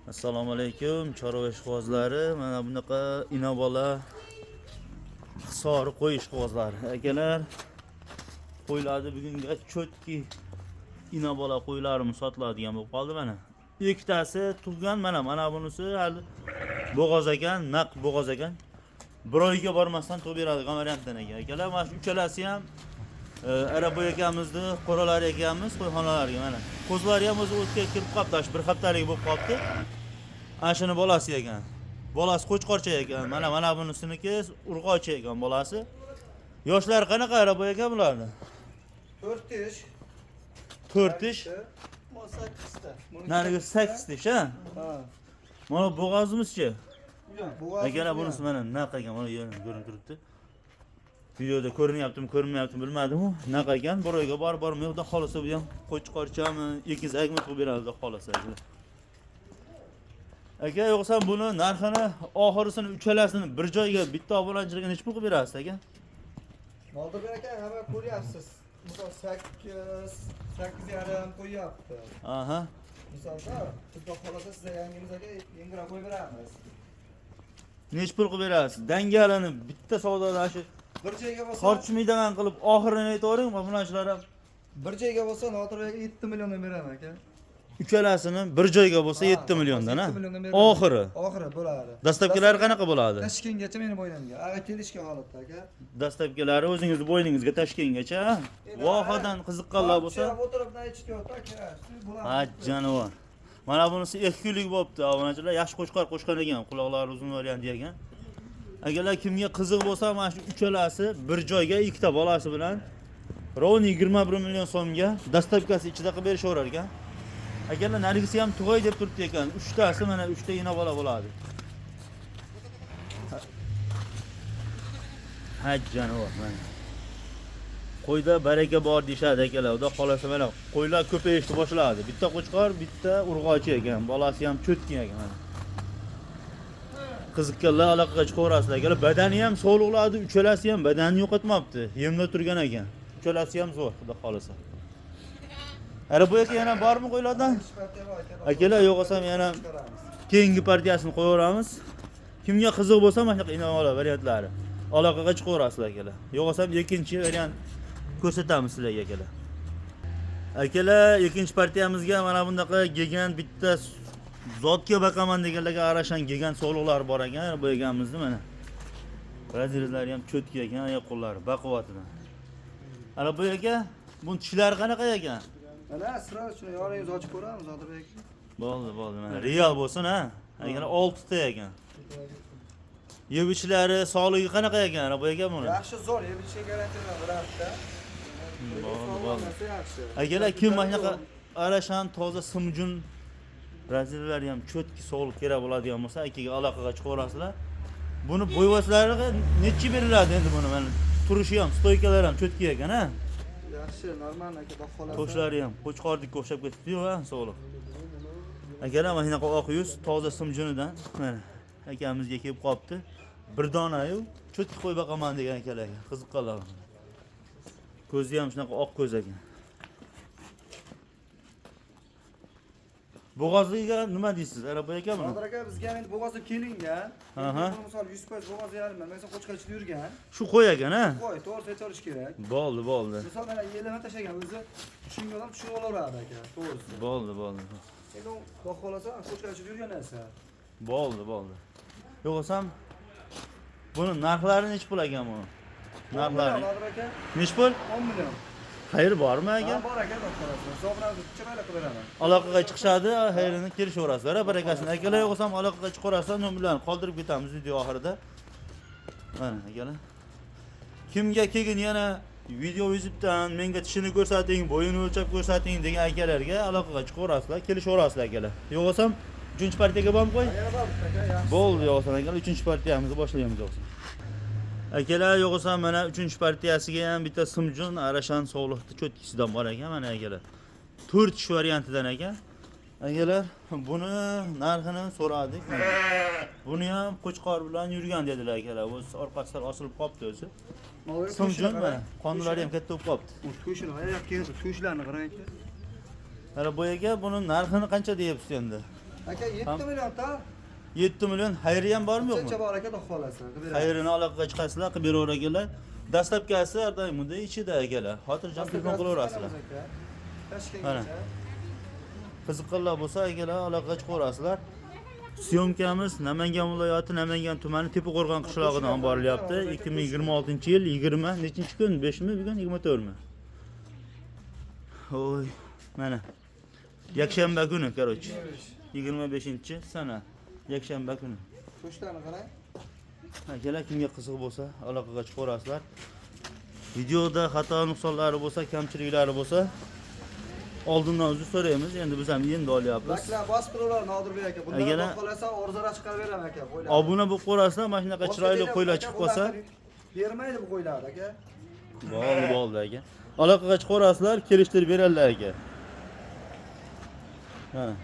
Assalomu alaykum, chorva ishqibozlari. Mana bunaqa inobola hisori qo'y ishqibozlari. Akalar, qo'ylarni bugunga cho'tki inobola qo'ylarimiz sotiladigan bo'lib qoldi mana. Ikkitasi tug'gan mana bunisi hali bo'g'oz ekan, naq bo'g'oz ekan. Bir oyga bormasdan tug'ib beradigan variantdan ekan. Akalar, mana shu uchalasi ham Araboy akamizni, qo'ralari akamiz qo'yxonalarga mana. Qo'zlari ham o'zi o'tga kirib qoldi, bir haftalik bo'lib qoldi. Ashini bolasi ekan. Bolasi qo'chqorcha ekan. Mana bunisiniki urg'ochi ekan bolasi. Yoshlari qanaqa Araboy aka bularni? 4 ish. 4 ish. 8 ta. Nariga 8 ish, ha? Ha. Mana bo'g'ozimizchi? Bo'g'oz. Akalar bunisi mana naqa ekan, mana ko'rinib turibdi. Videoda ko'rinyaptimi, ko'rinmayaptimi bilmadim-ku. Naqa ekan, bir oyga bormay, xudo xolasa bu ham qo'chqorchami, ekizakmi qilib beradi, xudo xolasa. Aka, yo'qsa buni narxini oxirisini uchalasini bir joyga bitta obunachilarga necha pul qilib berasiz aka? Nodir aka, hamma ko'ryapsiz. Misol 8.5 qo'yapti. Aha. Misolda, xudo xolasa sizga yangimizga yangiroq qo'yib beramiz. Necha pul qilib berasiz? Dangalini bitta savdoda shu Bir joyga bo'lsa, tortishmaydigan qilib oxirini aytavering, obunachilar ham bir joyga bo'lsa Nodir aka 7 milliondan beraman aka. uchalasini bir joyga bo'lsa 7 milliondan, ha? Oxiri. Oxiri bo'ladi. Dastlabkilari qanaqa bo'ladi? Tashkentgacha meni bo'ynimga. Aga kelishga holatda aka. Dastlabkilari o'zingizni bo'yningizga Toshkentgacha. Vohadan qiziqqanlar bo'lsa, o'tiribdan aytishga aka. ha, jonivor. Mana bunisi 2 kunlik bo'libdi, obunachilar yaxshi qo'chqor qo'shgan ekan, quloqlari uzun variant ekan. Agarlar kimga qiziq bo'lsa, mana shu uchalasi bir joyga ikkita bolasi bilan rovni 21 million so'mga dastlabkasi ichida qilib berishaverar ekan. Agarlar narigisi ham tug'ay deb turibdi ekan. 3 tasi mana 3 ta inobola bo'ladi. Ha, jonivor mana. Qo'yda baraka bor deyshadi akalar. Xudo xolasa mana qo'ylar ko'payishni boshladi. Bitta qo'chqor, bitta urg'ochi ekan. Bolasi ham cho'tkin ekan mana. Qiziqqanlar aloqaga chiqaverasizlar akalar. Badani ham sog'liqladi, uchalasi ham badanini yo'qotmabdi. Yemda turgan ekan. Uchalasi ham zo'r, xudo xolasa. Araboy aka yana bormi qo'ylardan? Akalar, yo'qolsam yana keyingi partiyasini qo'yaveramiz. Kimga qiziq bo'lsa mana shunaqa inovola variantlari aloqaga chiqaverasizlar akalar. Yo'qolsam ikkinchi variant ko'rsatamiz sizlarga akalar. Akalar, ikkinchi partiyamizga mana bundaqa gegan bitta zotga baqaman deganlarga arashan gegan sog'liqlar bor ekan, Araboy akamizni mana. Razilizlari ham cho'tki ekan, oyoq qo'llari baquvvatidan. Araboy aka, bu tishlari qanaqa ekan? Mana sira shuni yoringiz ochib ko'ramiz Nodir aka. Bo'ldi, mana. Real bo'lsin, ha. Agar 6 ta ekan. Yebichlari sog'ligi qanaqa ekan, Araboy aka buni? Yaxshi zo'r, yebishga garantiya beradi-da. Bo'ldi. Akalar, kim mana shunaqa arashan toza simjun razillar ham cho'tki sog'liq kerak bo'ladigan bo'lsa, akaga aloqaga chiqaverasizlar. Buni bo'yvaslariga necha beriladi endi buni? Mana turishi ham, stoykalari ham cho'tki ekan, ha? Yaxshi, normal aka, xudo xolasa. Toshlari ham qo'chqordikka o'xshab ketdi-yu, ha, sog'liq. Akalar, mana shunaqa oq yuz, toza simjunidan mana akamizga kelib qopti. Bir dona-yu, cho'tki qo'y baqaman degan akalarga qiziqqanlar. Ko'zi ham shunaqa oq ko'z ekan. Bo'g'oziga nima deysiz, Araboy aka buni? Nodir aka, bizga endi bo'g'ozga kelingan. Aha. Misol 100% bo'g'oz yarim, men qo'chqachida yurgan. Shu qo'y ekan, ha? Qo'y, to'g'ri aytirish kerak. Bo'ldi. Misol mana yelini tashlagan o'zi tushungan odam tushunib olaveradi aka, to'g'risi. Bo'ldi. Endi xudo xolasa qo'chqachida yurgan narsa. Bo'ldi. Yo'qsam buni narxlari necha pul ekan buni? Narxlari Nodir aka, necha pul? 10 million. Xayr bormi aka? Bor aka, xudo xolasa. Hisoblarni chiroyli qilib beraman. Aloqaga chiqishadi, xayrini kelishaverasizlar, barakasini. Akalar, yo'qsam aloqaga chiqaverasizlar, nomerlarni qoldirib ketamiz video oxirida. Mana akalar. Kimga keyin yana video yozibdan menga tishini ko'rsating, bo'yini o'lchab ko'rsating degan akalarga aloqaga chiqaverasizlar, kelishaverasizlar akalar. Yo'qsam 3-partiyaga borib qo'y. Yana bor aka, yaxshi. Bo'ldi, yo'qsam akalar 3-partiyamizni boshlaymiz yo'qsa. Akalar, yo'qsam mana 3-partiyasiga ham bitta simjun arashan sog'liqni cho'tkisidan bor ekan, mana akalar. 4 ish variantidan ekan. Akalar, buni narxini so'radik. Buni ham qo'chqor bilan yurgan dedilar akalar. O'z orqasidan osilib qopti o'zi. Simjun mana, qonlari ham katta bo'lib qopti. To'shini, oyoq keldi, to'shlarni qarang. Araboy aka, buni narxini qancha deyapsiz endi? Aka 7 million ta. 7 million xayriyam bormi yo'qmi? Qancha bor aka xudo xolasa. Xayrini aloqaga chiqasizlar, qilib beraver akalar. Dastlabkasi har doim bunda ichida akalar. Xotirjam telefon qilaverasizlar. Mana. Qiziqqanlar bo'lsa akalar aloqaga chiqaverasizlar. Syomkamiz Namangan viloyati Namangan tumani Tepaqo'rg'on qishlog'idan borilyapti. 2026-yil 20 nechinchi kun? 5mi bugun 24mi? Oy, mana. Yakshanba kuni, короче. 25-sana. Yakshanba kuni. Qo'shlarni qarang. Akalar kimga qiziq bo'lsa, aloqaga chiqaverasizlar. Videoda xato nuqsonlari bo'lsa, kamchiliklari bo'lsa, oldindan uzr so'raymiz. Endi biz ham endi olyapmiz. Baklar bosib turaver Nodirbek aka. Bundan Akalar, xudo xolasa orzalar chiqarib beraman aka qo'ylar. Obuna bo'lib qo'rasizlar, mana shunaqa chiroyli qo'ylar chiqib qolsa, bermaydi bu qo'ylar aka. bo'ldi aka. Aloqaga chiqaverasizlar, kelishtirib beradilar aka. Mana.